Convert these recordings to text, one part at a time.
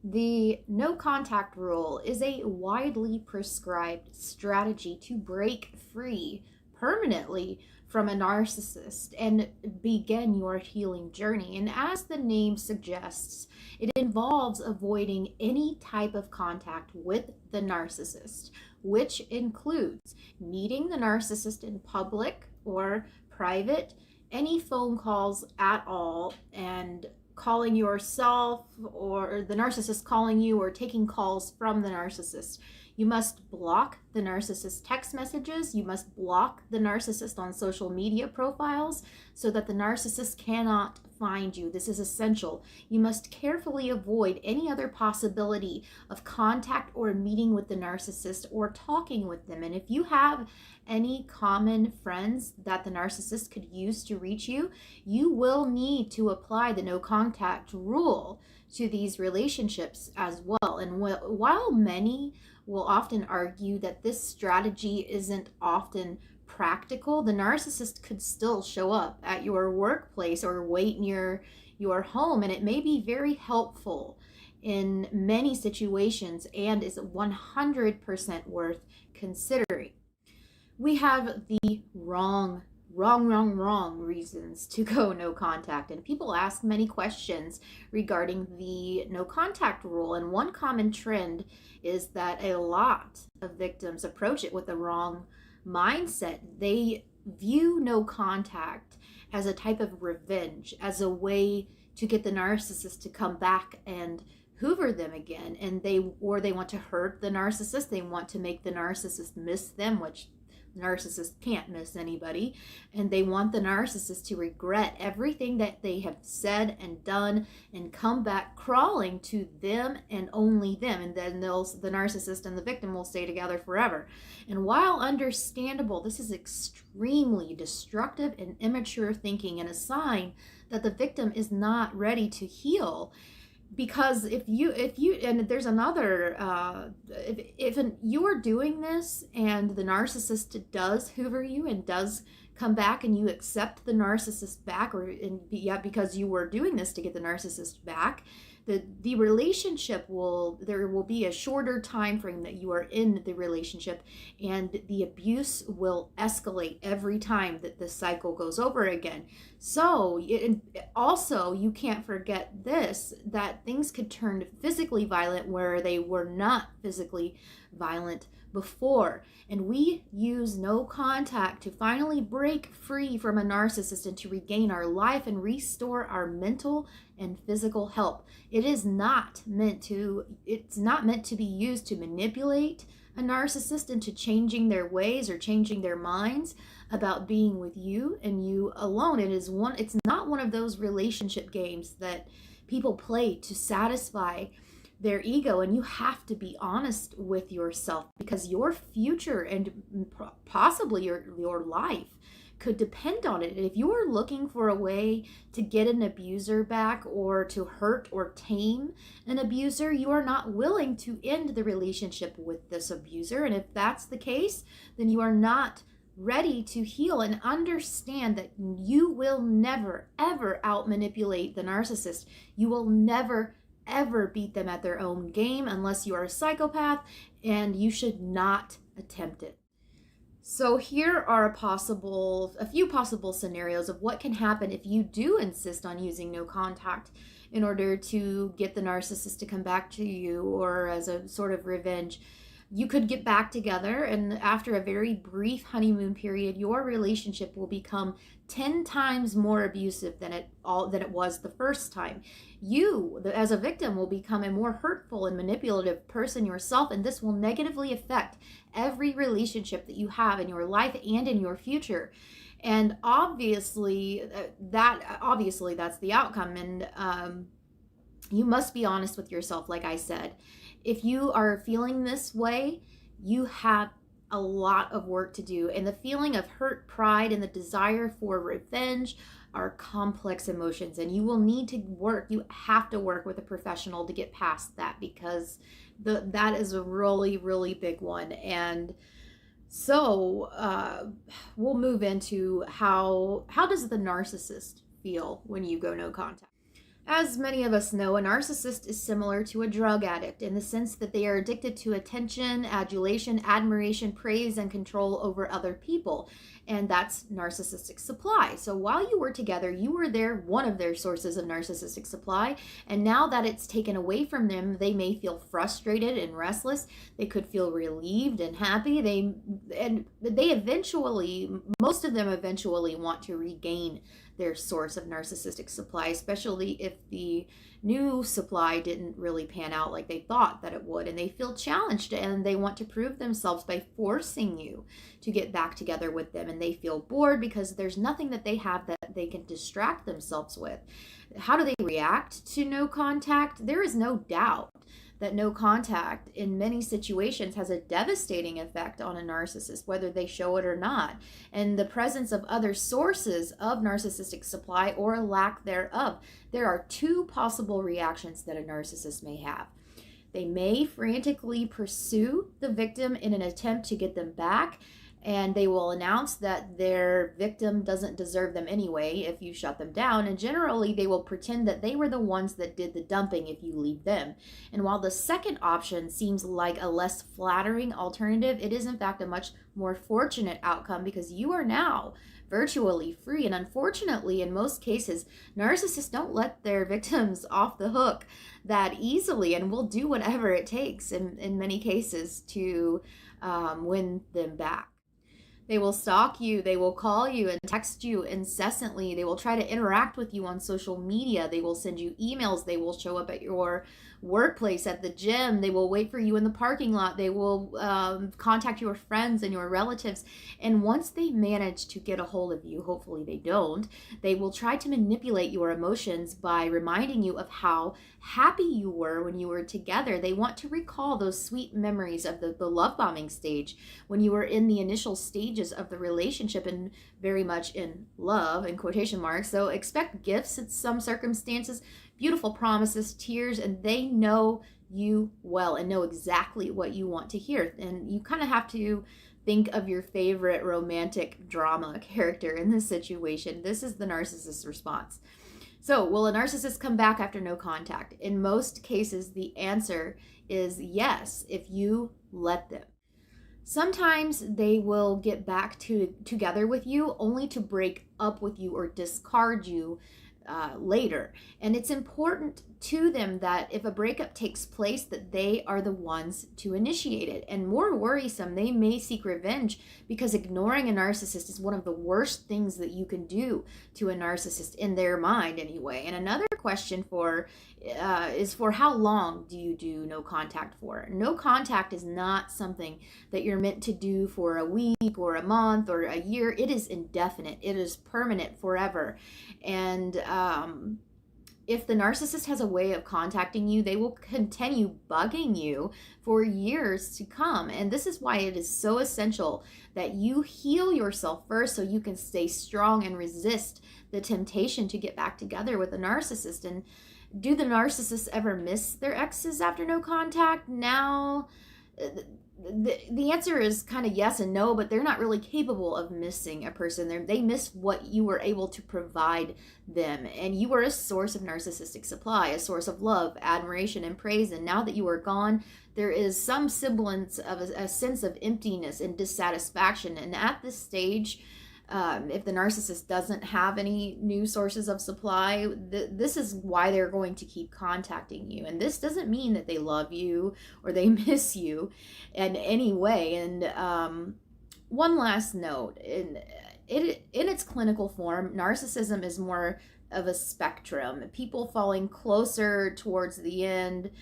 The no contact rule is a widely prescribed strategy to break free permanently from a narcissist and begin your healing journey. And as the name suggests, it involves avoiding any type of contact with the narcissist, which includes meeting the narcissist in public or private, any phone calls at all, and calling yourself or the narcissist calling you or taking calls from the narcissist. You must block the narcissist text messages. You must block the narcissist on social media profiles so that the narcissist cannot find you. This is essential. You must carefully avoid any other possibility of contact or meeting with the narcissist or talking with them. And if you have any common friends that the narcissist could use to reach you, you will need to apply the no contact rule to these relationships as well. And while many will often argue that this strategy isn't often practical, the narcissist could still show up at your workplace or wait near your home, and it may be very helpful in many situations and is 100% worth considering. We have the wrong reasons to go no contact, and people ask many questions regarding the no contact rule, and one common trend is that a lot of victims approach it with the wrong mindset. They view no contact as a type of revenge, as a way to get the narcissist to come back and hoover them again, and they want to hurt the narcissist. They want to make the narcissist miss them, which narcissists can't miss anybody, and they want the narcissist to regret everything that they have said and done and come back crawling to them and only them, and then the narcissist and the victim will stay together forever. And while understandable, this is extremely destructive and immature thinking, and a sign that the victim is not ready to heal. Because if you and there's another if you are doing this and the narcissist does hoover you and does come back, and you accept the narcissist back, because you were doing this to get the narcissist back, the relationship there will be a shorter time frame that you are in the relationship, and the abuse will escalate every time that the cycle goes over again. So also, you can't forget this, that things could turn physically violent where they were not physically violent before. And we use no contact to finally break free from a narcissist and to regain our life and restore our mental and physical health. It's not meant to be used to manipulate a narcissist into changing their ways or changing their minds about being with you and you alone. It's not one of those relationship games that people play to satisfy their ego, and you have to be honest with yourself, because your future and possibly your life could depend on it. And if you are looking for a way to get an abuser back or to hurt or tame an abuser, you are not willing to end the relationship with this abuser. And if that's the case, then you are not ready to heal and understand that you will never, ever out manipulate the narcissist. You will never, ever beat them at their own game unless you are a psychopath, and you should not attempt it. So here are a few possible scenarios of what can happen if you do insist on using no contact in order to get the narcissist to come back to you, or as a sort of revenge. You could get back together, and after a very brief honeymoon period, your relationship will become 10 times more abusive than it was the first time. You, as a victim, will become a more hurtful and manipulative person yourself, and this will negatively affect every relationship that you have in your life and in your future. And obviously that's the outcome. And you must be honest with yourself, like I said. If you are feeling this way, you have a lot of work to do. And the feeling of hurt, pride, and the desire for revenge are complex emotions. And you will need to you have to work with a professional to get past that, because that is a really, really big one. And so we'll move into how does the narcissist feel when you go no contact? As many of us know, a narcissist is similar to a drug addict in the sense that they are addicted to attention, adulation, admiration, praise, and control over other people. And that's narcissistic supply. So while you were together, you were one of their sources of narcissistic supply. And now that it's taken away from them, they may feel frustrated and restless. They could feel relieved and happy. Most of them eventually want to regain their source of narcissistic supply, especially if the new supply didn't really pan out like they thought that it would, and they feel challenged and they want to prove themselves by forcing you to get back together with them, and they feel bored because there's nothing that they have that they can distract themselves with. How do they react to no contact? There is no doubt that no contact in many situations has a devastating effect on a narcissist, whether they show it or not. And the presence of other sources of narcissistic supply or lack thereof, there are two possible reactions that a narcissist may have. They may frantically pursue the victim in an attempt to get them back, and they will announce that their victim doesn't deserve them anyway if you shut them down, and generally they will pretend that they were the ones that did the dumping if you leave them. And while the second option seems like a less flattering alternative, it is in fact a much more fortunate outcome because you are now virtually free. And unfortunately, in most cases, narcissists don't let their victims off the hook that easily and will do whatever it takes in many cases to win them back. They will stalk you, they will call you and text you incessantly, they will try to interact with you on social media, they will send you emails, they will show up at your workplace, at the gym, they will wait for you in the parking lot, they will contact your friends and your relatives, and once they manage to get a hold of you, hopefully they don't, they will try to manipulate your emotions by reminding you of how happy you were when you were together. They want to recall those sweet memories of the love bombing stage when you were in the initial stages of the relationship and very much in love, in quotation marks. So expect gifts in some circumstances, beautiful promises, tears, and they know you well and know exactly what you want to hear. And you kind of have to think of your favorite romantic drama character in this situation. This is the narcissist's response. So, will a narcissist come back after no contact? In most cases, the answer is yes, if you let them. Sometimes they will get back together with you only to break up with you or discard you later. And it's important to them that if a breakup takes place, that they are the ones to initiate it. And more worrisome, they may seek revenge because ignoring a narcissist is one of the worst things that you can do to a narcissist, in their mind anyway. And another question is for how long do you do no contact for? No contact is not something that you're meant to do for a week or a month or a year. It is indefinite. It is permanent, forever. And if the narcissist has a way of contacting you, they will continue bugging you for years to come. And this is why it is so essential that you heal yourself first so you can stay strong and resist the temptation to get back together with a narcissist. And do the narcissists ever miss their exes after no contact? Now, the answer is kind of yes and no, but they're not really capable of missing a person. They miss what you were able to provide them. And you were a source of narcissistic supply, a source of love, admiration, and praise. And now that you are gone, there is some semblance of a sense of emptiness and dissatisfaction. And at this stage, if the narcissist doesn't have any new sources of supply, this is why they're going to keep contacting you. And this doesn't mean that they love you or they miss you in any way. And one last note, in its clinical form, narcissism is more of a spectrum. People falling closer towards the end,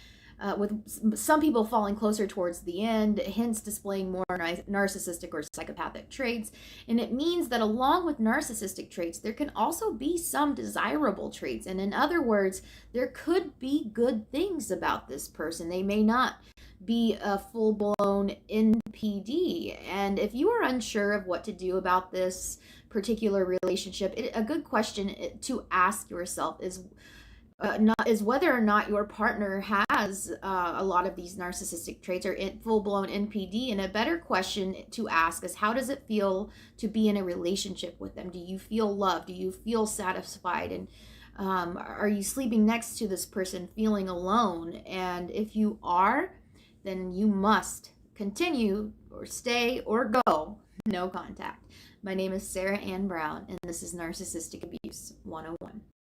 with some people falling closer towards the end, hence displaying more narcissistic or psychopathic traits. And it means that along with narcissistic traits, there can also be some desirable traits. And in other words, there could be good things about this person. They may not be a full-blown NPD. And if you are unsure of what to do about this particular relationship, a good question to ask yourself is whether or not your partner has a lot of these narcissistic traits or full-blown NPD. And a better question to ask is, how does it feel to be in a relationship with them? Do you feel loved? Do you feel satisfied? And Are you sleeping next to this person feeling alone? And if you are, then you must continue or stay or go. No contact. My name is Sara Ann Brown, and this is Narcissistic Abuse 101.